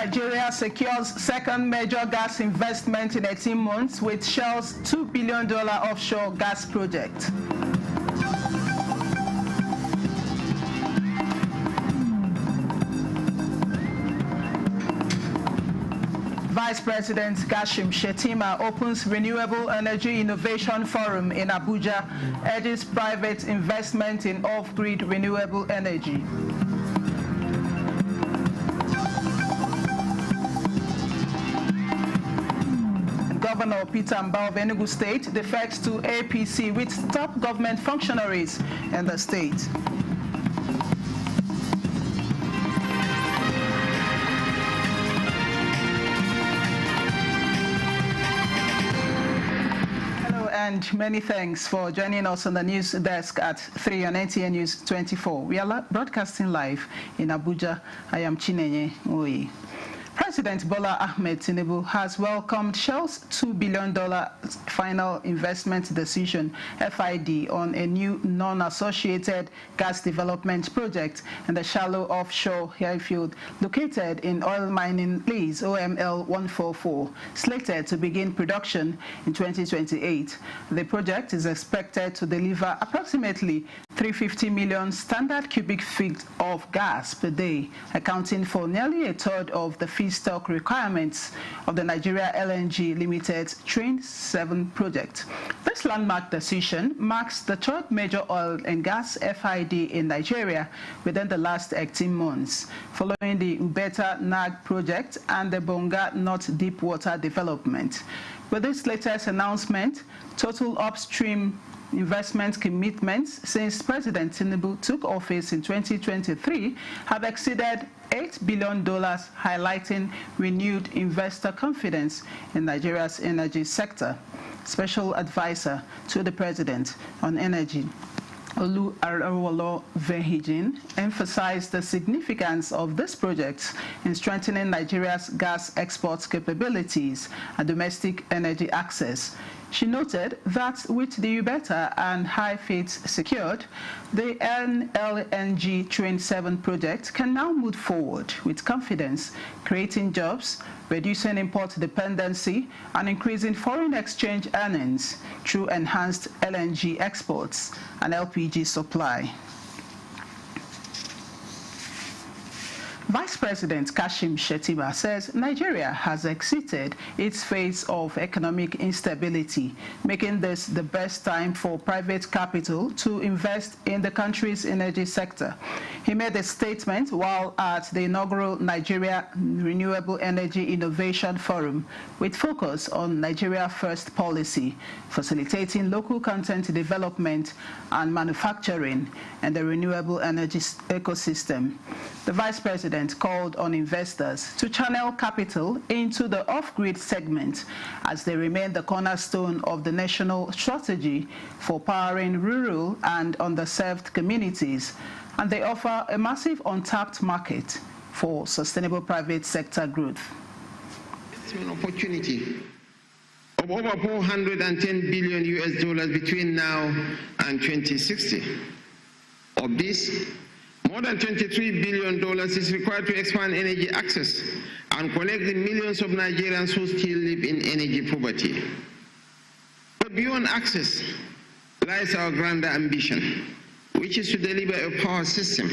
Nigeria secures second major gas investment in 18 months with Shell's $2 billion offshore gas project. Vice President Kashim Shettima opens Renewable Energy Innovation Forum in Abuja, urges private investment in off-grid renewable energy. Governor Peter Mbah of Enugu State defects to APC with top government functionaries in the state. And many thanks for joining us on the news desk at 3 on NTN News 24. We are broadcasting live in Abuja. I am Chinenye Nwoye. President Bola Ahmed Tinubu has welcomed Shell's $2 billion final investment decision, FID, on a new non-associated gas development project in the shallow offshore Highfield located in oil mining lease OML 144, slated to begin production in 2028. The project is expected to deliver approximately 350 million standard cubic feet of gas per day, accounting for nearly a third of the feedstock requirements of the Nigeria LNG Limited Train 7 project. This landmark decision marks the third major oil and gas FID in Nigeria within the last 18 months, following the Ubeta Nag project and the Bonga North Deepwater development. With this latest announcement, total upstream investment commitments since President Tinubu took office in 2023 have exceeded $8 billion, highlighting renewed investor confidence in Nigeria's energy sector. Special advisor to the President on Energy, Olu Arewolo Vehijin, emphasized the significance of this project in strengthening Nigeria's gas export capabilities and domestic energy access. She noted that with the Ubeta and high feeds secured, the NLNG Train 7 project can now move forward with confidence, creating jobs, reducing import dependency, and increasing foreign exchange earnings through enhanced LNG exports and LPG supply. Vice President Kashim Shettima says Nigeria has exited its phase of economic instability, making this the best time for private capital to invest in the country's energy sector. He made a statement while at the inaugural Nigeria Renewable Energy Innovation Forum with focus on Nigeria First policy, facilitating local content development and manufacturing and the renewable energy ecosystem. The Vice President called on investors to channel capital into the off-grid segment as they remain the cornerstone of the national strategy for powering rural and underserved communities, and they offer a massive untapped market for sustainable private sector growth. It's an opportunity of over $410 billion between now and 2060. Of this, more than $23 billion is required to expand energy access and connect the millions of Nigerians who still live in energy poverty. But beyond access lies our grander ambition, which is to deliver a power system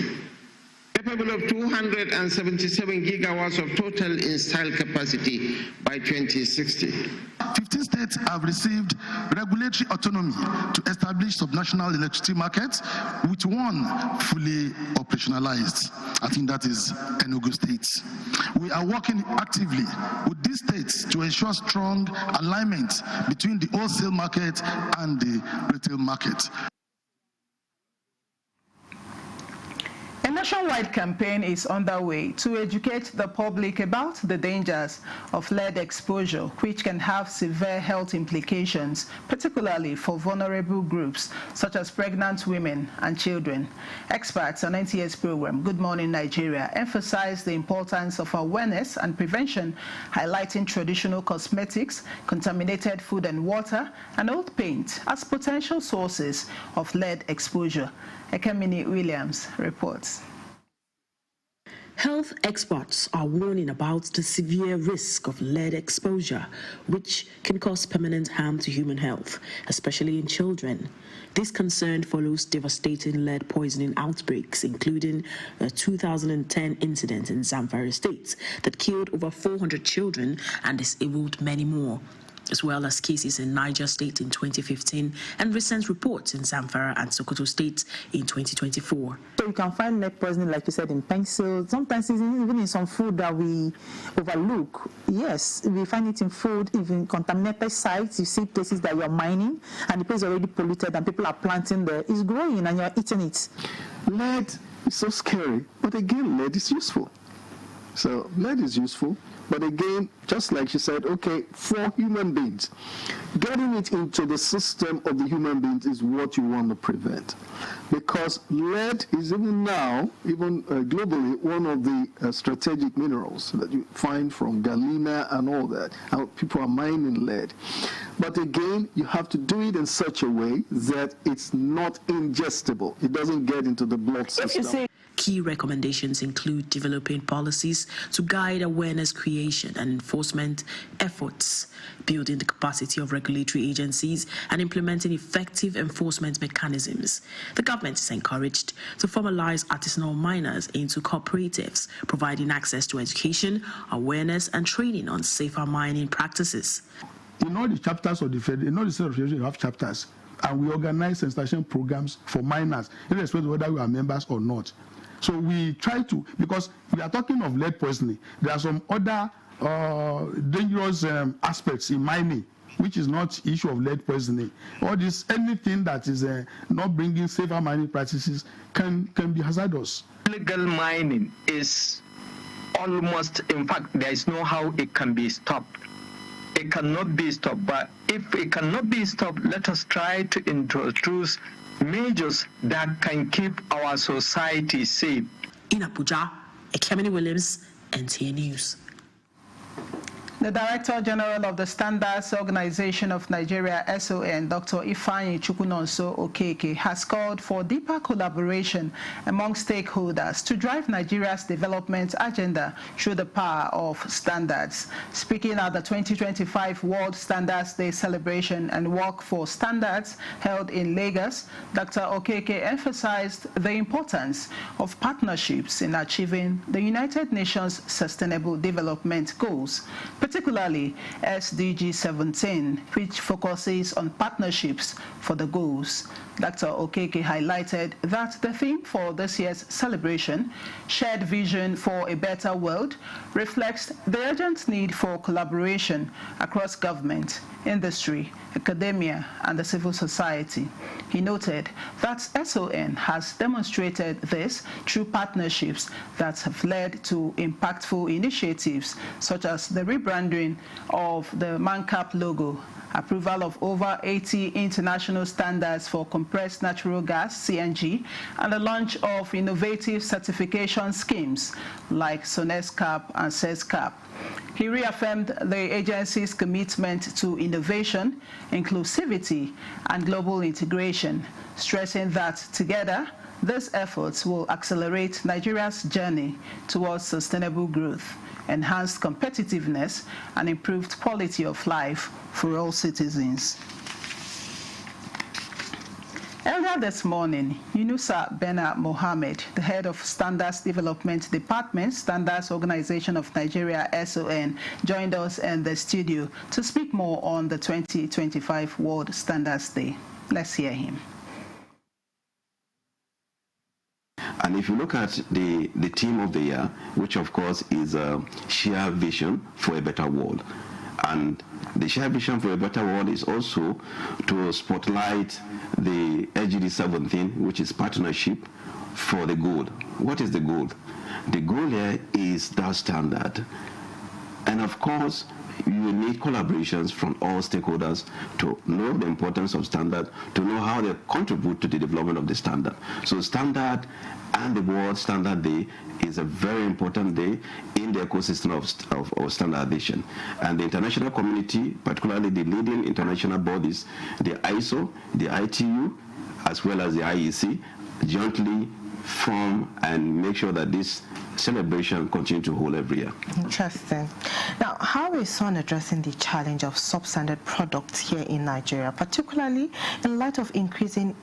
capable of 277 gigawatts of total installed capacity by 2060. 15 states have received regulatory autonomy to establish subnational electricity markets, with one fully operationalized. I think that is Enugu State. We are working actively with these states to ensure strong alignment between the wholesale market and the retail market. A nationwide campaign is underway to educate the public about the dangers of lead exposure, which can have severe health implications, particularly for vulnerable groups such as pregnant women and children. Experts on NTS program Good Morning Nigeria emphasize the importance of awareness and prevention, highlighting traditional cosmetics, contaminated food and water, and old paint as potential sources of lead exposure. Ekemini Williams reports. Health experts are warning about the severe risk of lead exposure, which can cause permanent harm to human health, especially in children. This concern follows devastating lead poisoning outbreaks, including a 2010 incident in Zamfara State that killed over 400 children and disabled many more, as well as cases in Niger State in 2015 and recent reports in Zamfara and Sokoto State in 2024. So you can find lead poisoning, like you said, in pencils, sometimes even in some food that we overlook. Yes, we find it in food, even contaminated sites. You see places that you're mining and the place is already polluted and people are planting there. It's growing and you're eating it. Lead is so scary, but again, lead is useful. So lead is useful. But again, just like she said, okay, for human beings, getting it into the system of the human beings is what you want to prevent. Because lead is even now, globally, one of the strategic minerals that you find from galena and all that. And people are mining lead. But again, you have to do it in such a way that it's not ingestible. It doesn't get into the blood system. Key recommendations include developing policies to guide awareness creation and enforcement efforts, building the capacity of regulatory agencies, and implementing effective enforcement mechanisms. The government is encouraged to formalize artisanal miners into cooperatives, providing access to education, awareness, and training on safer mining practices. In all the chapters of the Federation, in all the state of Federation, you have chapters, and we organize sensitization programs for miners, irrespective of whether we are members or not. So we try to, because we are talking of lead poisoning, there are some other dangerous aspects in mining, which is not issue of lead poisoning. Or this, anything that is not bringing safer mining practices can be hazardous. Illegal mining is almost, in fact, there is no how it can be stopped. It cannot be stopped, but if it cannot be stopped, let us try to introduce measures that can keep our society safe. In Abuja, Ekemini Williams, NTA News. The Director General of the Standards Organization of Nigeria, SON, Dr. Ifeanyi Chukwunonso Okeke, has called for deeper collaboration among stakeholders to drive Nigeria's development agenda through the power of standards. Speaking at the 2025 World Standards Day celebration and Walk for Standards held in Lagos, Dr. Okeke emphasized the importance of partnerships in achieving the United Nations Sustainable Development Goals, particularly SDG 17, which focuses on partnerships for the goals. Dr. Okeke highlighted that the theme for this year's celebration, Shared Vision for a Better World, reflects the urgent need for collaboration across government, industry, academia, and the civil society. He noted that SON has demonstrated this through partnerships that have led to impactful initiatives such as the rebranding of the MANCAP logo, approval of over 80 international standards for compressed natural gas, CNG, and the launch of innovative certification schemes like SONESCAP and CESCAP. He reaffirmed the agency's commitment to innovation, inclusivity, and global integration, stressing that together, these efforts will accelerate Nigeria's journey towards sustainable growth, enhanced competitiveness, and improved quality of life for all citizens. Earlier this morning, Yunusa Bena Mohammed, the head of Standards Development Department, Standards Organization of Nigeria, SON, joined us in the studio to speak more on the 2025 World Standards Day. Let's hear him. And if you look at the theme of the year, which of course is a shared vision for a better world, and the shared vision for a better world is also to spotlight the SDG 17, which is partnership for the goal. What is the goal? The goal here is that standard. And of course, you need collaborations from all stakeholders to know the importance of standard, to know how they contribute to the development of the standard. So standard and the World Standard Day is a very important day in the ecosystem of standardization. And the international community, particularly the leading international bodies, the ISO, the ITU, as well as the IEC, jointly form and make sure that this celebration continue to hold every year. Interesting. Now, how is SON addressing the challenge of substandard products here in Nigeria, particularly in light of increasing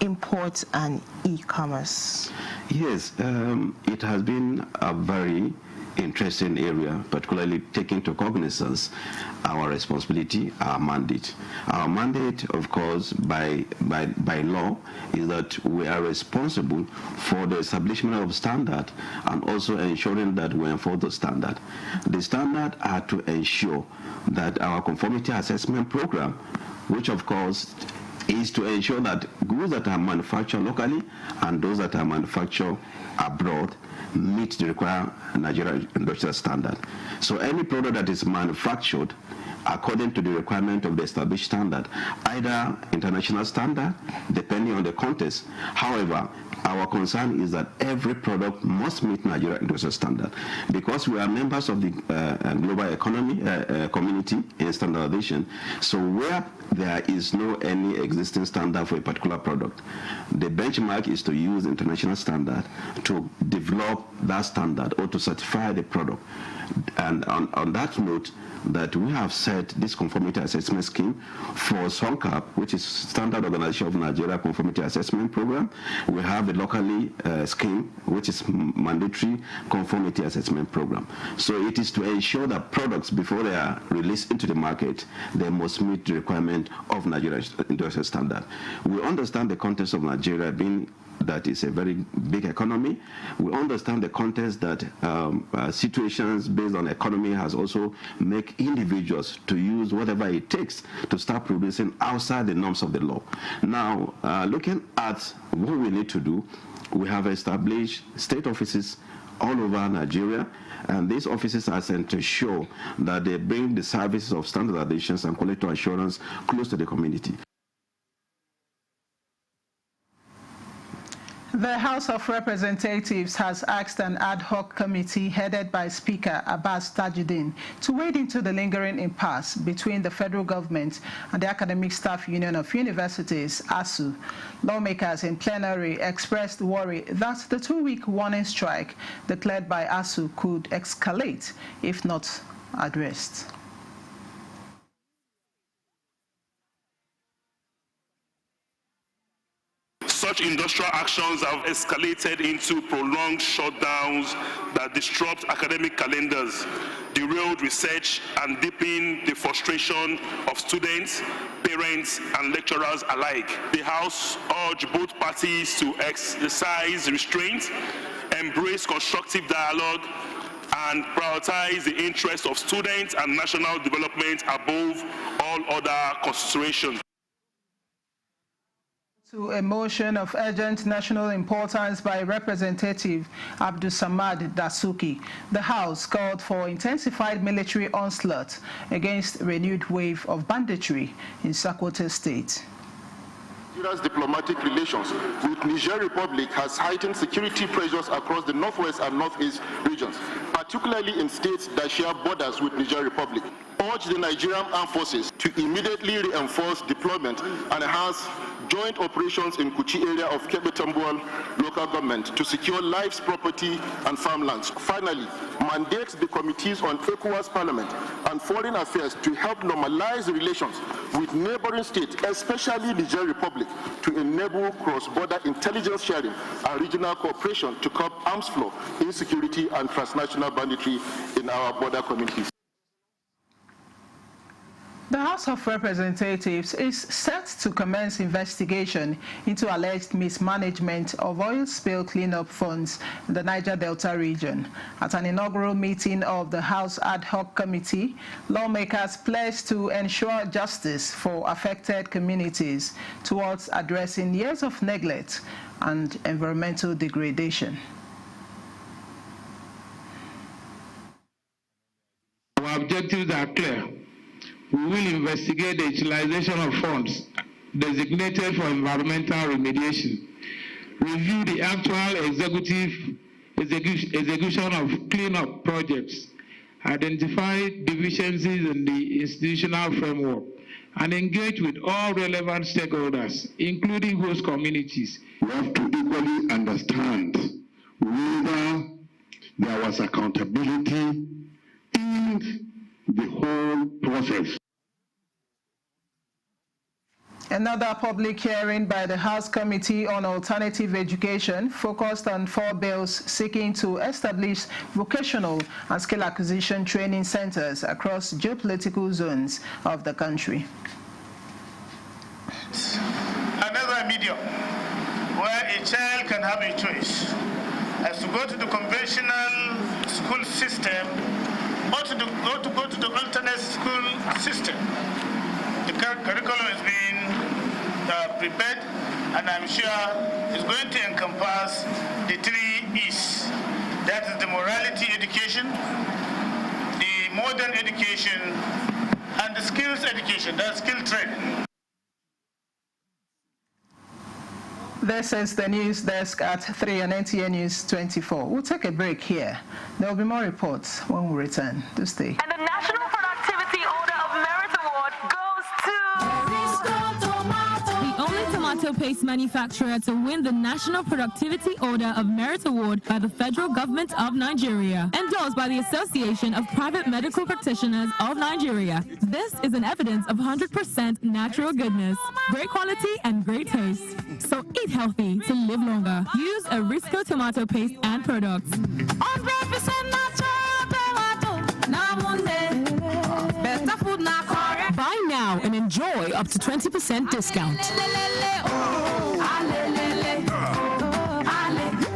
imports and e-commerce? Yes, it has been a very interesting area, particularly taking to cognizance our responsibility, our mandate. Our mandate, of course, by law, is that we are responsible for the establishment of standard and also ensuring that we enforce the standard. The standard are to ensure that our conformity assessment program, which of course is to ensure that goods that are manufactured locally and those that are manufactured abroad meet the required Nigerian industrial standard. So any product that is manufactured according to the requirement of the established standard, either international standard, depending on the context. However, our concern is that every product must meet Nigerian industrial standard. Because we are members of the global economy community in standardization, so where there is no any existing standard for a particular product, the benchmark is to use international standard to develop that standard or to certify the product. And on that note, that we have set this conformity assessment scheme for SONCAP, which is Standard Organization of Nigeria Conformity Assessment Program. We have a locally scheme, which is mandatory conformity assessment program. So it is to ensure that products, before they are released into the market, they must meet the requirement of Nigerian industrial standard. We understand the context of Nigeria being that is a very big economy. We understand the context that situations based on economy has also make individuals to use whatever it takes to start producing outside the norms of the law. Now, looking at what we need to do, we have established state offices all over Nigeria, and these offices are sent to show that they bring the services of standardizations and quality assurance close to the community. The House of Representatives has asked an ad hoc committee headed by Speaker Abbas Tajuddin to wade into the lingering impasse between the federal government and the Academic Staff Union of Universities, ASU. Lawmakers in plenary expressed worry that the two-week warning strike declared by ASU could escalate if not addressed. Such industrial actions have escalated into prolonged shutdowns that disrupt academic calendars, derailed research, and deepen the frustration of students, parents, and lecturers alike. The House urged both parties to exercise restraint, embrace constructive dialogue, and prioritize the interests of students and national development above all other considerations. To a motion of urgent national importance by Representative Abdul Samad Dasuki, the House called for intensified military onslaught against renewed wave of banditry in Sokoto State. Nigeria's diplomatic relations with Niger Republic has heightened security pressures across the northwest and northeast regions, particularly in states that share borders with Niger Republic. Urge the Nigerian armed forces to immediately reinforce deployment and enhance joint operations in Kuchi area of Kebe Tambuwal local government to secure lives, property, and farmlands. Finally, mandates the committees on ECOWAS Parliament and Foreign Affairs to help normalize relations with neighboring states, especially Niger Republic, to enable cross-border intelligence sharing and regional cooperation to curb arms flow, insecurity, and transnational banditry in our border communities. The House of Representatives is set to commence investigation into alleged mismanagement of oil spill cleanup funds in the Niger Delta region. At an inaugural meeting of the House Ad Hoc Committee, lawmakers pledged to ensure justice for affected communities towards addressing years of neglect and environmental degradation. Our objectives are clear. We will investigate the utilization of funds designated for environmental remediation, review the actual execution of cleanup projects, identify deficiencies in the institutional framework, and engage with all relevant stakeholders, including host communities. We have to equally understand whether there was accountability in the whole process. Another public hearing by the House Committee on Alternative Education focused on 4 bills seeking to establish vocational and skill acquisition training centers across geopolitical zones of the country. Another medium where a child can have a choice as to go to the conventional school system or to go to the alternate school system. The curriculum is being prepared, and I'm sure it's going to encompass the 3 E's. That is the morality education, the modern education, and the skills education, that's skill training. This is the news desk at 3 on NTA News 24. We'll take a break here. There will be more reports when we return. Do stay. And the National Productivity Order of Merit Award goes to the only tomato paste manufacturer to win the National Productivity Order of Merit Award by the Federal Government of Nigeria, endorsed by the Association of Private Medical Practitioners of Nigeria. This is an evidence of 100% natural goodness, great quality, and great taste. So eat healthy to live longer. Use Arisco tomato paste and products. 100% natural tomato. Better food now. Buy now and enjoy up to 20% discount.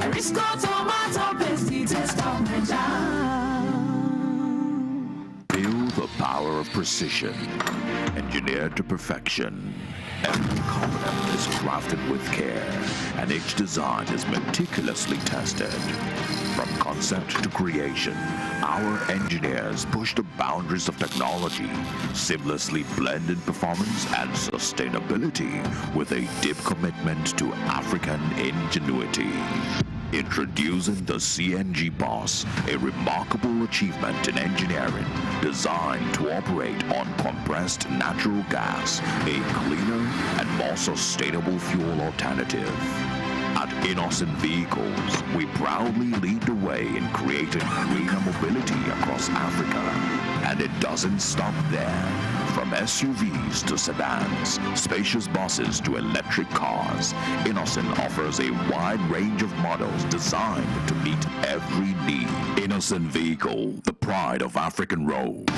Arisco tomato paste, taste of Feel the power of precision, engineered to perfection. Every component is crafted with care, and each design is meticulously tested. From concept to creation, our engineers push the boundaries of technology, seamlessly blending performance and sustainability with a deep commitment to African ingenuity. Introducing the CNG Boss, a remarkable achievement in engineering designed to operate on compressed natural gas, a cleaner and more sustainable fuel alternative. At Innocent Vehicles, we proudly lead the way in creating greener mobility across Africa. And it doesn't stop there. From SUVs to sedans, spacious buses to electric cars, Innocent offers a wide range of models designed to meet every need. Innocent Vehicle, the pride of African Road.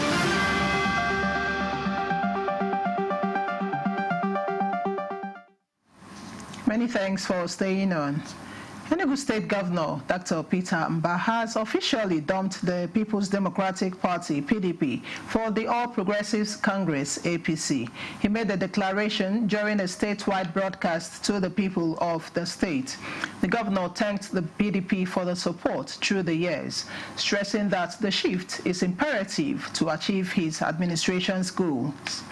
Many thanks for staying on. Enugu State Governor Dr. Peter Mbah has officially dumped the People's Democratic Party, PDP, for the All Progressives Congress, APC. He made the declaration during a statewide broadcast to the people of the state. The governor thanked the PDP for the support through the years, stressing that the shift is imperative to achieve his administration's goals.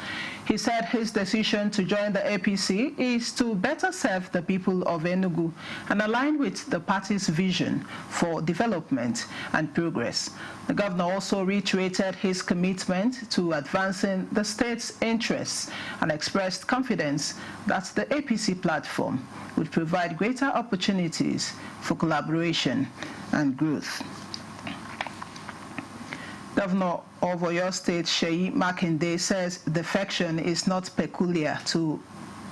He said his decision to join the APC is to better serve the people of Enugu and align with the party's vision for development and progress. The governor also reiterated his commitment to advancing the state's interests and expressed confidence that the APC platform would provide greater opportunities for collaboration and growth. Governor of Oyo State, Seyi Makinde, says defection is not peculiar to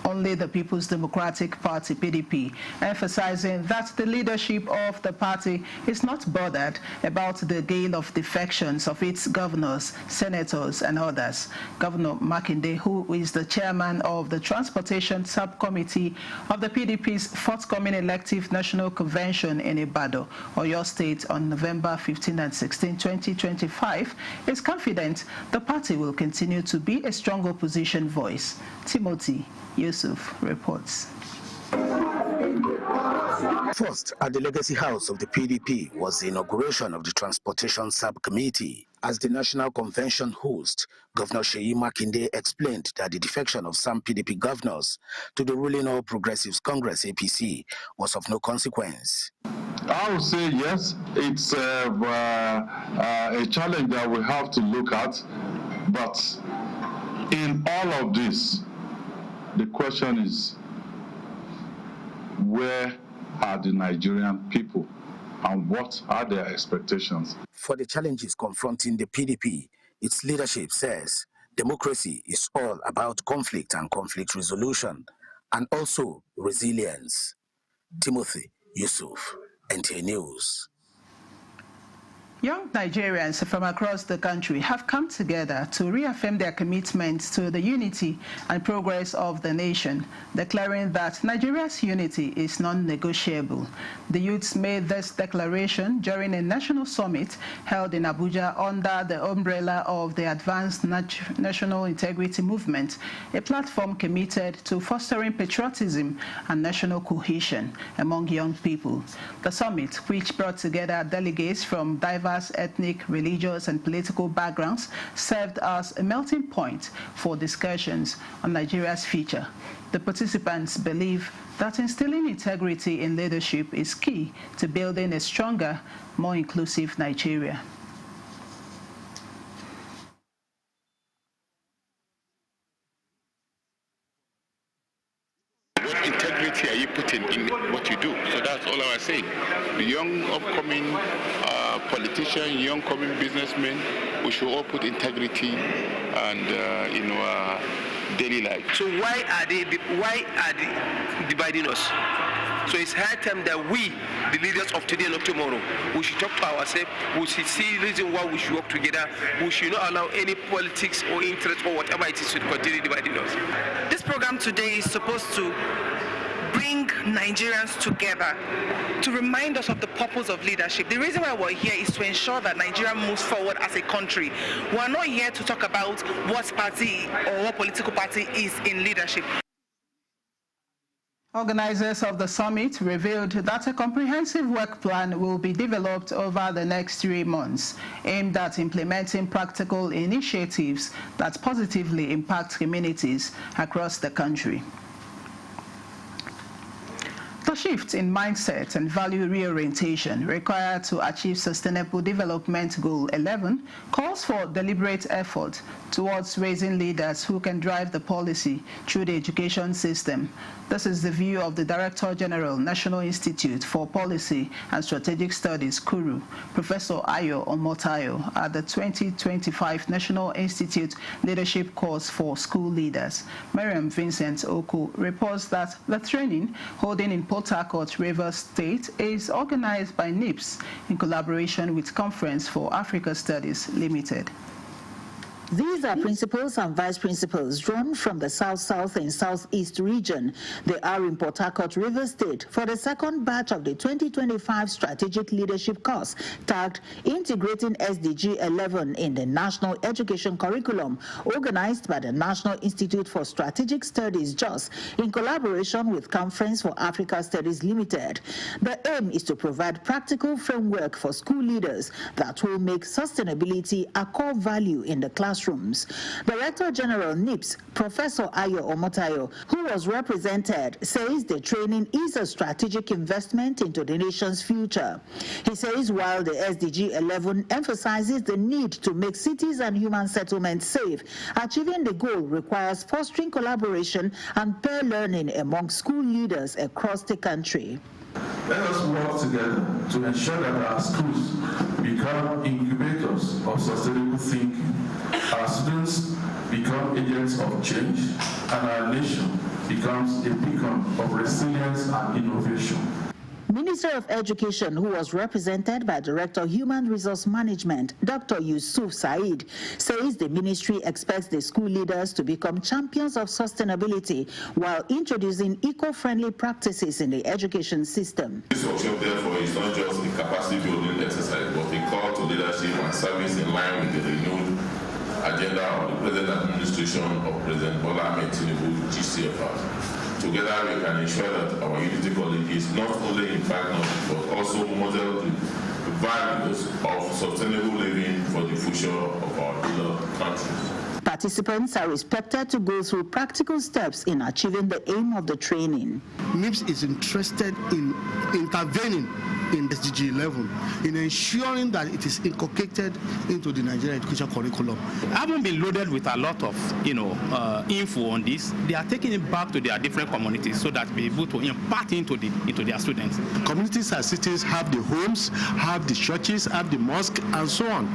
only the People's Democratic Party, PDP, emphasizing that the leadership of the party is not bothered about the gain of defections of its governors, senators, and others. Governor Makinde, who is the chairman of the Transportation Subcommittee of the PDP's forthcoming elective national convention in Ibadan, Oyo State, on November 15 and 16, 2025, is confident the party will continue to be a strong opposition voice. Timothy Yusuf reports. First, at the Legacy House of the PDP was the inauguration of the Transportation Subcommittee. As the National Convention host, Governor Seyi Makinde explained that the defection of some PDP governors to the ruling All Progressives Congress, APC, was of no consequence. I would say yes, it's a challenge that we have to look at, but in all of this, the question is, where are the Nigerian people and what are their expectations. For the challenges confronting the PDP, its leadership says democracy is all about conflict and conflict resolution, and also resilience. Timothy Yusuf, NTA News. Young Nigerians from across the country have come together to reaffirm their commitment to the unity and progress of the nation, declaring that Nigeria's unity is non-negotiable. The youths made this declaration during a national summit held in Abuja under the umbrella of the Advanced National Integrity Movement, a platform committed to fostering patriotism and national cohesion among young people. The summit, which brought together delegates from diverse ethnic, religious, and political backgrounds, served as a melting point for discussions on Nigeria's future. The participants believe that instilling integrity in leadership is key to building a stronger, more inclusive Nigeria. What integrity are you putting in what you do? So that's all I was saying. The young upcoming politicians, young coming businessmen, we should all put integrity and in our daily life. So why are they dividing us? So it's high time that we, the leaders of today and of tomorrow, we should talk to ourselves. We should see the reason why we should work together. We should not allow any politics or interest or whatever it is to continue dividing us. This program today is supposed to bring Nigerians together to remind us of the purpose of leadership. The reason why we're here is to ensure that Nigeria moves forward as a country. We're not here to talk about what party or what political party is in leadership. Organizers of the summit revealed that a comprehensive work plan will be developed over the next 3 months, aimed at implementing practical initiatives that positively impact communities across the country. The shift in mindset and value reorientation required to achieve Sustainable Development Goal 11 calls for deliberate effort towards raising leaders who can drive the policy through the education system. This is the view of the Director General, National Institute for Policy and Strategic Studies, KURU, Professor Ayo Omotayo, at the 2025 National Institute Leadership Course for School Leaders. Miriam Vincent Oko reports that the training, holding in Port Harcourt, Rivers State, is organized by NIPS in collaboration with Conference for Africa Studies Limited. These are principals and vice principals drawn from the South-South and South-East region. They are in Port Harcourt, Rivers State, for the second batch of the 2025 Strategic Leadership course tagged Integrating SDG 11 in the National Education Curriculum, organized by the National Institute for Strategic Studies, JOS, in collaboration with Conference for Africa Studies Limited. The aim is to provide practical framework for school leaders that will make sustainability a core value in the classrooms. Director General NIPS, Professor Ayo Omotayo, who was represented, says the training is a strategic investment into the nation's future. He says while the SDG 11 emphasizes the need to make cities and human settlements safe, achieving the goal requires fostering collaboration and peer learning among school leaders across the country. Let us work together to ensure that our schools become incubators of sustainable thinking. Our students become agents of change, and our nation becomes a beacon of resilience and innovation. Minister of Education, who was represented by Director Human Resource Management, Dr. Yusuf Said, says the ministry expects the school leaders to become champions of sustainability while introducing eco-friendly practices in the education system. This workshop, therefore, is not just a capacity building exercise, but a call to leadership and service in line with the renewed agenda of the present administration of President Bola Ahmed Tinubu, GCFR. Together, we can ensure that our unity college is not only in partnership, but also model the values of sustainable living for the future of our beloved countries. Participants are expected to go through practical steps in achieving the aim of the training. NIPS is interested in intervening in SDG 11 in ensuring that it is inculcated into the Nigerian education curriculum. Having been loaded with a lot of info on this, they are taking it back to their different communities so that be able to impart into their students. Communities and cities have the homes, have the churches, have the mosque, and so on.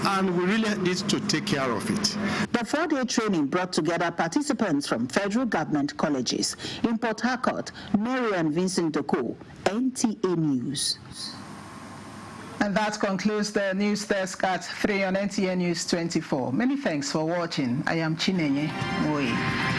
And we really need to take care of it. The 4-day training brought together participants from federal government colleges. In Port Harcourt, Marian Vincent Doko, NTA News. And that concludes the news desk at 3 on NTA News 24. Many thanks for watching. I am Chinenye Moe.